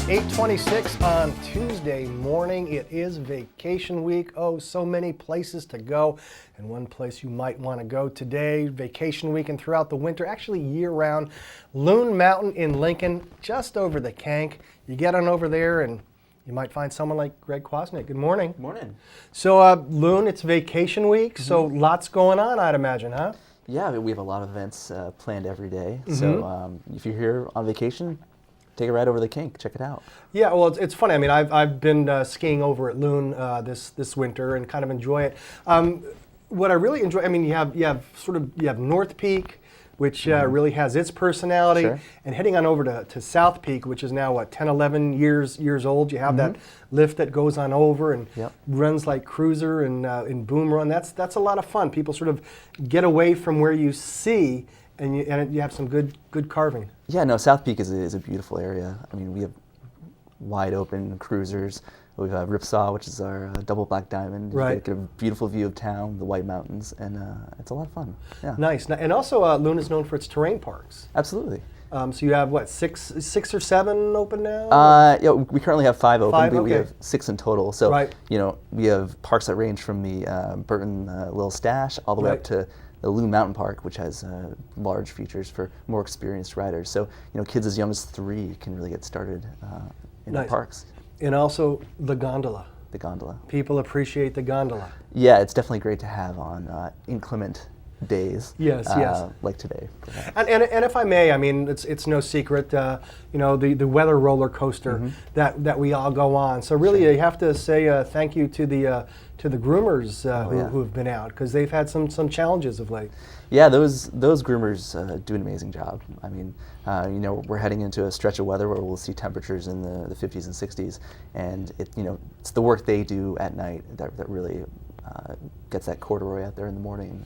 8:26 on Tuesday morning. It is vacation week. Oh, so many places to go. And one place you might want to go today, vacation week and throughout the winter, actually year-round, Loon Mountain in Lincoln, just over the Kank. You get on over there and you might find someone like Greg Kwasnik. Good morning. Good morning. So, Loon, it's vacation week, so lots going on, I'd imagine, huh? Yeah, we have a lot of events planned every day. So if you're here on vacation, take a ride over the Kank. Check it out. Yeah, well, it's funny. I mean, I've been skiing over at Loon this winter and kind of enjoy it. What I really enjoy, I mean, you have North Peak, which really has its personality, Sure. And heading on over to South Peak, which is now what 10, 11 years old. You have that lift that goes on over and runs like cruiser and boom run. That's a lot of fun. People sort of get away from where you see, and you have some good carving. Yeah, no, South Peak is a beautiful area. I mean, we have wide open cruisers. We have Ripsaw, which is our double black diamond. Right. You get a beautiful view of town, the White Mountains, and it's a lot of fun. Yeah. Nice. And also, Loon is known for its terrain parks. Absolutely. So you have what, six or seven open now? Yeah, we currently have 5 open. Five, We okay. have 6 in total. So Right. you know, we have parks that range from the Burton Little Stash all the way Right. up to the Loon Mountain Park, which has large features for more experienced riders. So you know, kids as young as 3 can really get started in the Nice. parks. And also the gondola. The gondola. People appreciate the gondola. Yeah, it's definitely great to have on inclement days. Yes, yes. Like today. Perhaps. And if I may, I mean, it's no secret, you know, the weather roller coaster that we all go on. So really, Sure. you have to say thank you to the groomers who have been out, because they've had some challenges of late. Yeah, those groomers do an amazing job. I mean, you know, we're heading into a stretch of weather where we'll see temperatures in the 50s and 60s, and it's the work they do at night that really gets that corduroy out there in the morning.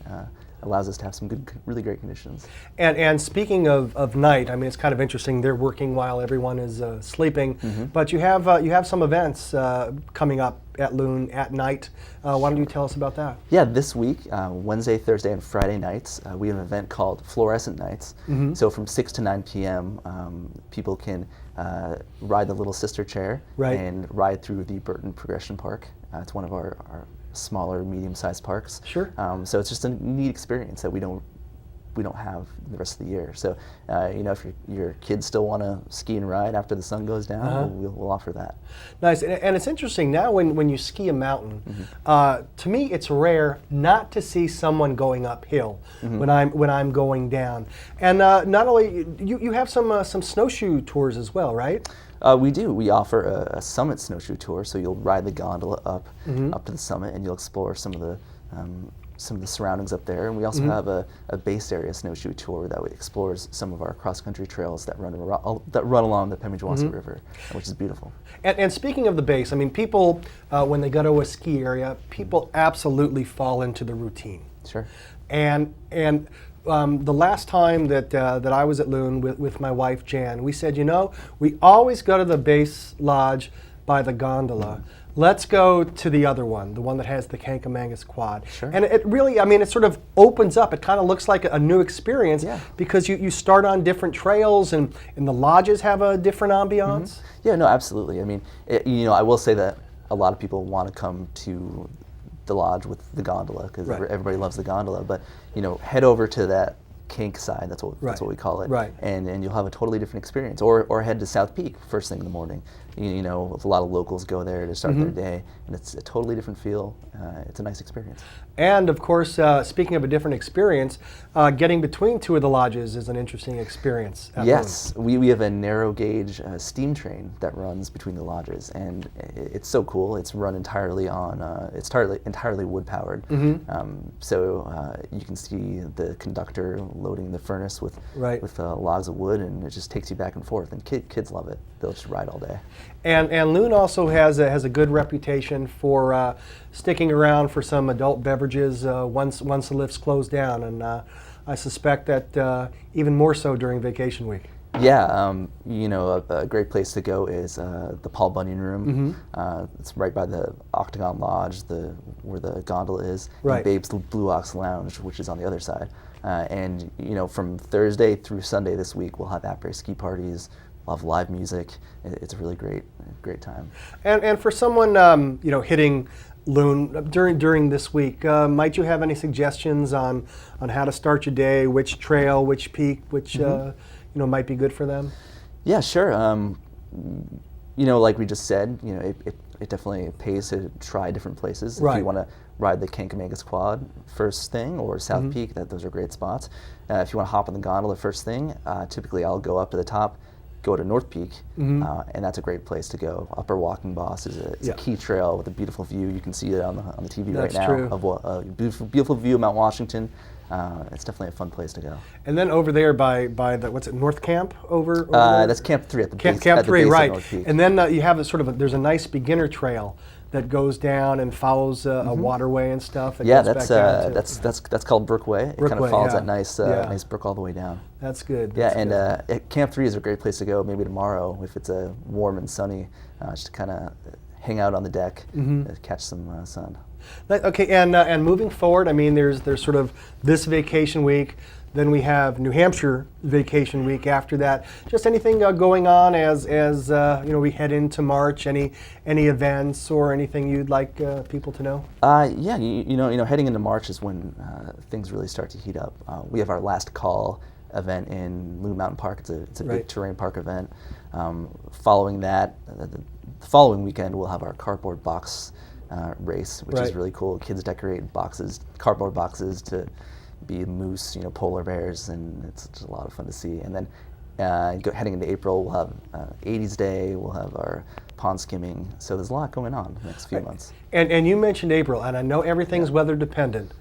Allows us to have some really great conditions. And speaking of night, I mean, it's kind of interesting. They're working while everyone is sleeping, but you have some events coming up at Loon at night. Why don't you tell us about that? Yeah, this week, Wednesday, Thursday, and Friday nights, we have an event called Fluorescent Nights. So from 6 to 9 p.m., people can ride the Little Sister chair and ride through the Burton Progression Park. It's one of our smaller, medium-sized parks. Sure. So it's just a neat experience that we don't have the rest of the year. So you know, if your kids still want to ski and ride after the sun goes down, we'll offer that. Nice. And it's interesting now when you ski a mountain. To me, it's rare not to see someone going uphill when I'm going down. And not only you have some snowshoe tours as well, right? We do. We offer a summit snowshoe tour, so you'll ride the gondola up to the summit, and you'll explore some of the surroundings up there. And we also have a base area snowshoe tour that explores some of our cross-country trails that run along the Pemigewasset River, which is beautiful. And speaking of the base, I mean, people when they go to a ski area, people absolutely fall into the routine. Sure. And the last time that I was at Loon with my wife Jan, we said, you know, we always go to the base lodge by the gondola. Let's go to the other one, the one that has the Kankamangas quad. Sure. And it really, I mean, it sort of opens up. It kind of looks like a new experience because you start on different trails and the lodges have a different ambiance. Yeah, no, absolutely. I mean, you know, I will say that a lot of people want to come to the lodge with the gondola because everybody loves the gondola, but you know, head over to that Kank side, that's what we call it, and you'll have a totally different experience. Or head to South Peak first thing in the morning. You know, a lot of locals go there to start their day, and it's a totally different feel. It's a nice experience. And of course, speaking of a different experience, getting between two of the lodges is an interesting experience. Yes, we have a narrow gauge steam train that runs between the lodges, and it's so cool. It's run entirely on, it's entirely wood powered. So you can see the conductor loading the furnace with logs of wood, and it just takes you back and forth. And kids love it. They'll just ride all day. And Loon also has a good reputation for sticking around for some adult beverages once the lifts close down, and I suspect that even more so during vacation week. Yeah, you know, a great place to go is the Paul Bunyan Room. It's right by the Octagon Lodge, where the gondola is, and Babe's Blue Ox Lounge, which is on the other side. And you know, from Thursday through Sunday this week, we'll have après ski parties of live music. It's a really great time. And for someone hitting Loon during this week, might you have any suggestions on how to start your day, which trail, which peak, which might be good for them? Yeah, sure. Like we just said, it definitely pays to try different places. Right. If you want to ride the Kankomegas Quad first thing, or South Peak, those are great spots. If you want to hop on the gondola first thing, typically I'll go up to the top, go to North Peak, and that's a great place to go. Upper Walking Boss is a key trail with a beautiful view. You can see it on the TV That's right now true. of a beautiful view of Mount Washington. It's definitely a fun place to go. And then over there by the North Camp over there? That's Camp 3 at the Camp base. Camp at the 3, base right? Of North Peak. And then you have there's a nice beginner trail that goes down and follows a waterway and stuff. That Yeah, goes back down to- that's called Brookway. It kind Brookway, of follows yeah. that nice brook all the way down. That's good. Yeah, That's and good. Camp 3 is a great place to go. Maybe tomorrow, if it's warm and sunny, just to kind of hang out on the deck, catch some sun. Okay, and moving forward, I mean, there's sort of this vacation week. Then we have New Hampshire vacation week after that. Just anything going on as we head into March? Any events or anything you'd like people to know? Yeah, heading into March is when things really start to heat up. We have our last call event in Loon Mountain Park. It's a Right. big terrain park event. Following that, the following weekend we'll have our cardboard box race, which is Right. really cool. Kids decorate cardboard boxes to be moose, polar bears, and it's just a lot of fun to see. And then heading into April, we'll have 80s Day, we'll have our pond skimming. So there's a lot going on the next few months. And you mentioned April, and I know everything's weather dependent,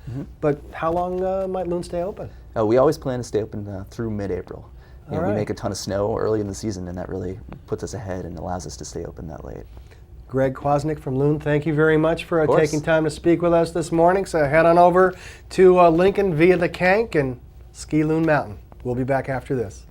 but how long might Loon stay open? We always plan to stay open through mid-April. All We right. make a ton of snow early in the season, and that really puts us ahead and allows us to stay open that late. Greg Kwasnik from Loon, thank you very much for course. taking time to speak with us this morning. So head on over to Lincoln via the Kank and ski Loon Mountain. We'll be back after this.